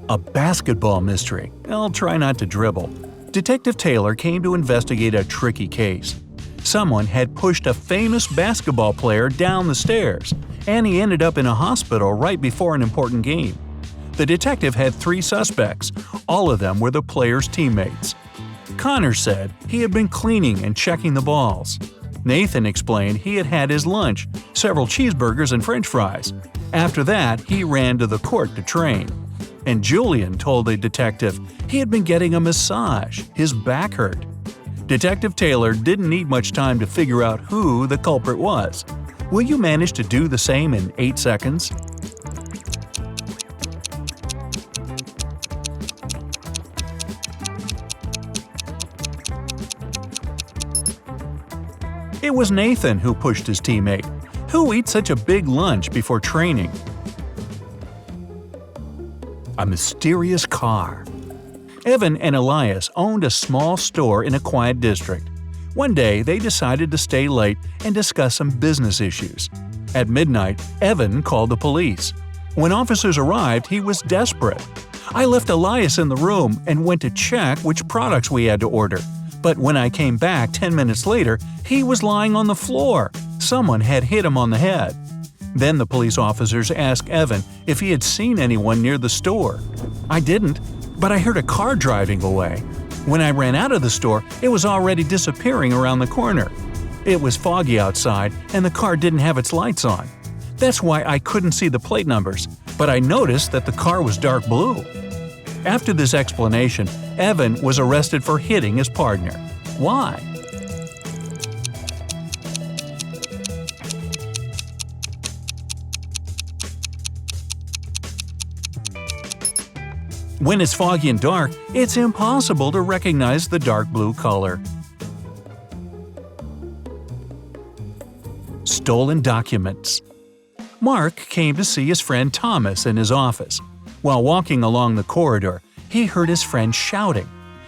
A basketball mystery. I'll try not to dribble. Detective Taylor came to investigate a tricky case. Someone had pushed a famous basketball player down the stairs, and he ended up in a hospital right before an important game. The detective had 3 suspects. All of them were the player's teammates. Connor said he had been cleaning and checking the balls. Nathan explained he had had his lunch, several cheeseburgers and french fries. After that, he ran to the court to train. And Julian told the detective he had been getting a massage, his back hurt. Detective Taylor didn't need much time to figure out who the culprit was. Will you manage to do the same in 8 seconds? It was Nathan who pushed his teammate. Who eats such a big lunch before training? A mysterious car. Evan and Elias owned a small store in a quiet district. One day, they decided to stay late and discuss some business issues. At midnight, Evan called the police. When officers arrived, he was desperate. "I left Elias in the room and went to check which products we had to order. But when I came back 10 minutes later, he was lying on the floor. Someone had hit him on the head." Then the police officers asked Evan if he had seen anyone near the store. "I didn't, but I heard a car driving away. When I ran out of the store, it was already disappearing around the corner. It was foggy outside and the car didn't have its lights on. That's why I couldn't see the plate numbers, but I noticed that the car was dark blue." After this explanation, Evan was arrested for hitting his partner. Why? When it's foggy and dark, it's impossible to recognize the dark blue color. Stolen documents. Mark came to see his friend Thomas in his office. While walking along the corridor, he heard his friend shouting.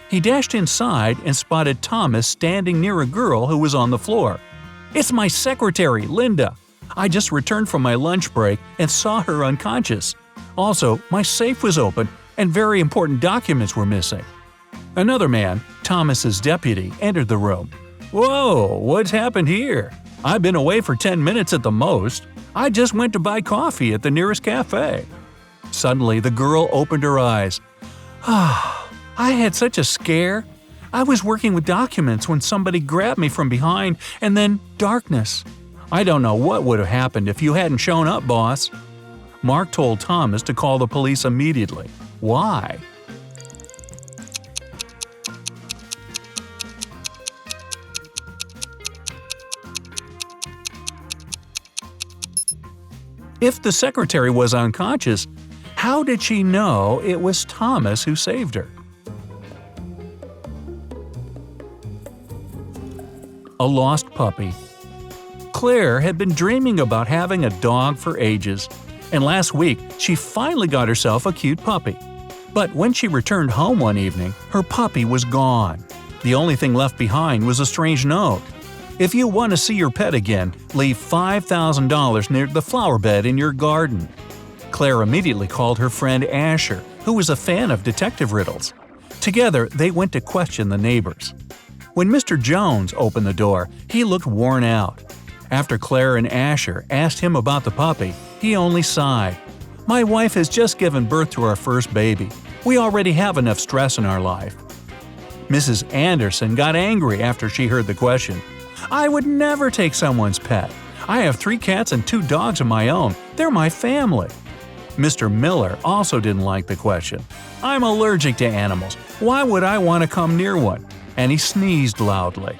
He dashed inside and spotted Thomas standing near a girl who was on the floor. "It's my secretary, Linda. I just returned from my lunch break and saw her unconscious. Also, my safe was open and very important documents were missing." Another man, Thomas's deputy, entered the room. "Whoa, what's happened here? I've been away for 10 minutes at the most. I just went to buy coffee at the nearest cafe." Suddenly, the girl opened her eyes. I had such a scare. I was working with documents when somebody grabbed me from behind, and then darkness. I don't know what would have happened if you hadn't shown up, boss." Mark told Thomas to call the police immediately. Why? If the secretary was unconscious, how did she know it was Thomas who saved her? A lost puppy. Claire had been dreaming about having a dog for ages, and last week she finally got herself a cute puppy. But when she returned home one evening, her puppy was gone. The only thing left behind was a strange note. "If you want to see your pet again, leave $5,000 near the flower bed in your garden." Claire immediately called her friend Asher, who was a fan of detective riddles. Together, they went to question the neighbors. When Mr. Jones opened the door, he looked worn out. After Claire and Asher asked him about the puppy, he only sighed. "My wife has just given birth to our first baby. We already have enough stress in our life." Mrs. Anderson got angry after she heard the question. "I would never take someone's pet. I have 3 cats and 2 dogs of my own. They're my family." Mr. Miller also didn't like the question. "I'm allergic to animals. Why would I want to come near one?" And he sneezed loudly.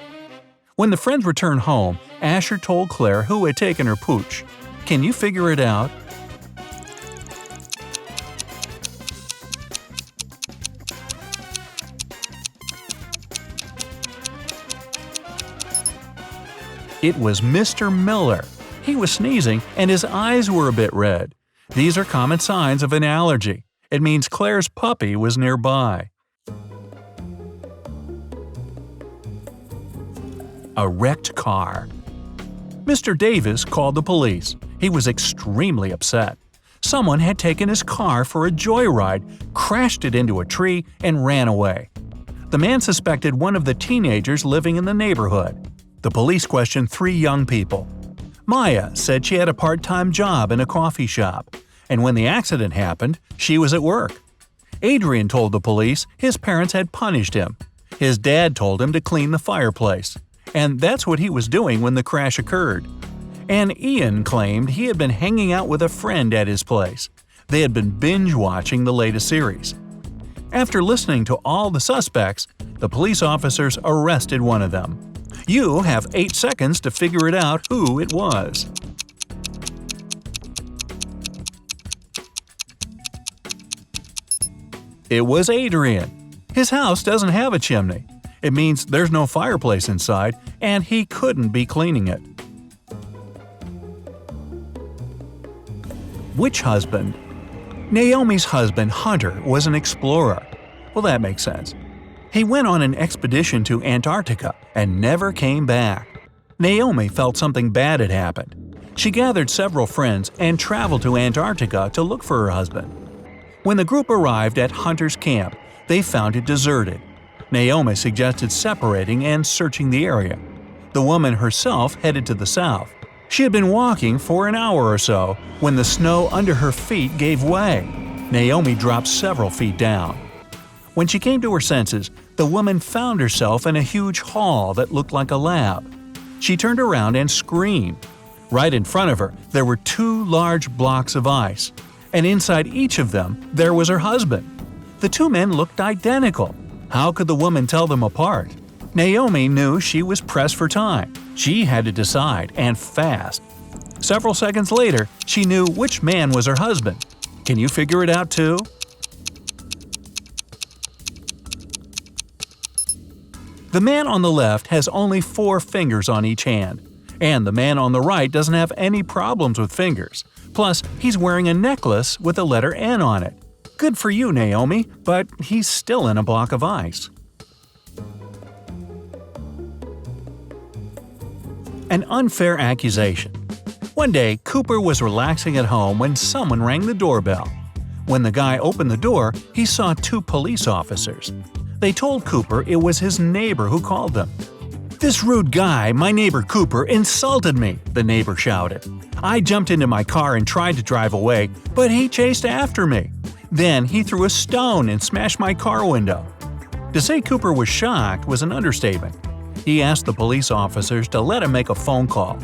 When the friends returned home, Asher told Claire who had taken her pooch. Can you figure it out? It was Mr. Miller. He was sneezing and his eyes were a bit red. These are common signs of an allergy. It means Claire's puppy was nearby. A wrecked car. Mr. Davis called the police. He was extremely upset. Someone had taken his car for a joyride, crashed it into a tree, and ran away. The man suspected one of the teenagers living in the neighborhood. The police questioned 3 young people. Maya said she had a part-time job in a coffee shop, and when the accident happened, she was at work. Adrian told the police his parents had punished him. His dad told him to clean the fireplace, and that's what he was doing when the crash occurred. And Ian claimed he had been hanging out with a friend at his place. They had been binge-watching the latest series. After listening to all the suspects, the police officers arrested one of them. You have 8 seconds to figure it out who it was. It was Adrian. His house doesn't have a chimney. It means there's no fireplace inside, and he couldn't be cleaning it. Which husband? Naomi's husband, Hunter, was an explorer. Well, that makes sense. He went on an expedition to Antarctica and never came back. Naomi felt something bad had happened. She gathered several friends and traveled to Antarctica to look for her husband. When the group arrived at Hunter's camp, they found it deserted. Naomi suggested separating and searching the area. The woman herself headed to the south. She had been walking for an hour or so when the snow under her feet gave way. Naomi dropped several feet down. When she came to her senses, the woman found herself in a huge hall that looked like a lab. She turned around and screamed. Right in front of her, there were 2 large blocks of ice, and inside each of them, there was her husband. The 2 men looked identical. How could the woman tell them apart? Naomi knew she was pressed for time. She had to decide, and fast. Several seconds later, she knew which man was her husband. Can you figure it out too? The man on the left has only 4 fingers on each hand, and the man on the right doesn't have any problems with fingers. Plus, he's wearing a necklace with the letter N on it. Good for you, Naomi, but he's still in a block of ice. An unfair accusation. One day, Cooper was relaxing at home when someone rang the doorbell. When the guy opened the door, he saw 2 police officers. They told Cooper it was his neighbor who called them. "This rude guy, my neighbor Cooper, insulted me," the neighbor shouted. "I jumped into my car and tried to drive away, but he chased after me. Then he threw a stone and smashed my car window." To say Cooper was shocked was an understatement. He asked the police officers to let him make a phone call.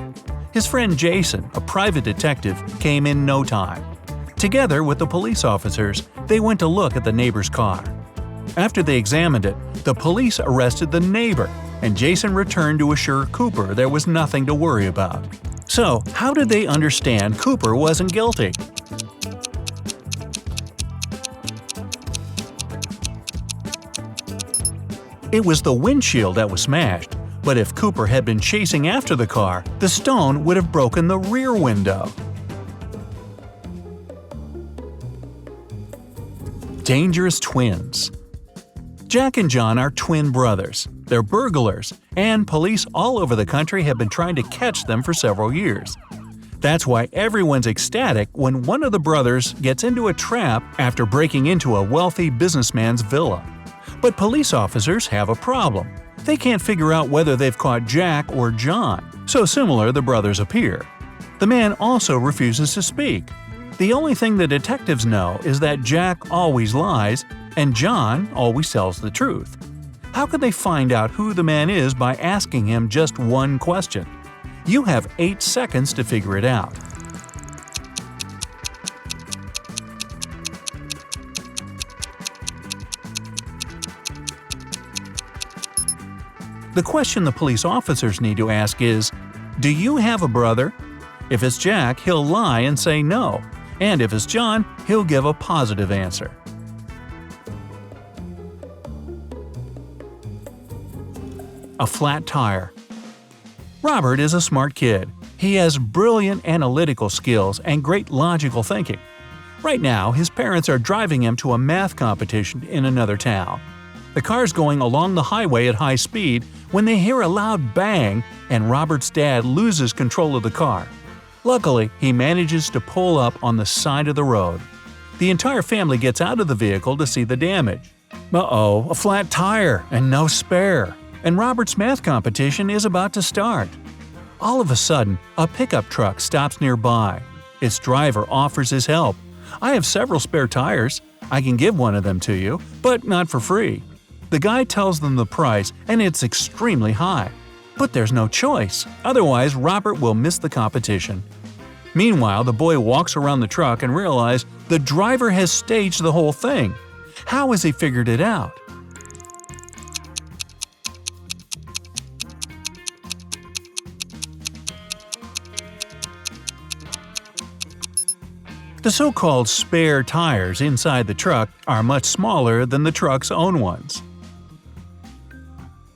His friend Jason, a private detective, came in no time. Together with the police officers, they went to look at the neighbor's car. After they examined it, the police arrested the neighbor, and Jason returned to assure Cooper there was nothing to worry about. So, how did they understand Cooper wasn't guilty? It was the windshield that was smashed, but if Cooper had been chasing after the car, the stone would have broken the rear window. Dangerous twins. Jack and John are twin brothers. They're burglars, and police all over the country have been trying to catch them for several years. That's why everyone's ecstatic when one of the brothers gets into a trap after breaking into a wealthy businessman's villa. But police officers have a problem. They can't figure out whether they've caught Jack or John, so similar the brothers appear. The man also refuses to speak. The only thing the detectives know is that Jack always lies and John always tells the truth. How could they find out who the man is by asking him just one question? You have 8 seconds to figure it out. The question the police officers need to ask is, do you have a brother? If it's Jack, he'll lie and say no, and if it's John, he'll give a positive answer. A flat tire. Robert is a smart kid. He has brilliant analytical skills and great logical thinking. Right now, his parents are driving him to a math competition in another town. The car's going along the highway at high speed when they hear a loud bang and Robert's dad loses control of the car. Luckily, he manages to pull up on the side of the road. The entire family gets out of the vehicle to see the damage. Uh-oh, a flat tire and no spare. And Robert's math competition is about to start. All of a sudden, a pickup truck stops nearby. Its driver offers his help. "I have several spare tires. I can give one of them to you, but not for free." The guy tells them the price, and it's extremely high. But there's no choice, otherwise Robert will miss the competition. Meanwhile, the boy walks around the truck and realizes the driver has staged the whole thing. How has he figured it out? The so-called spare tires inside the truck are much smaller than the truck's own ones.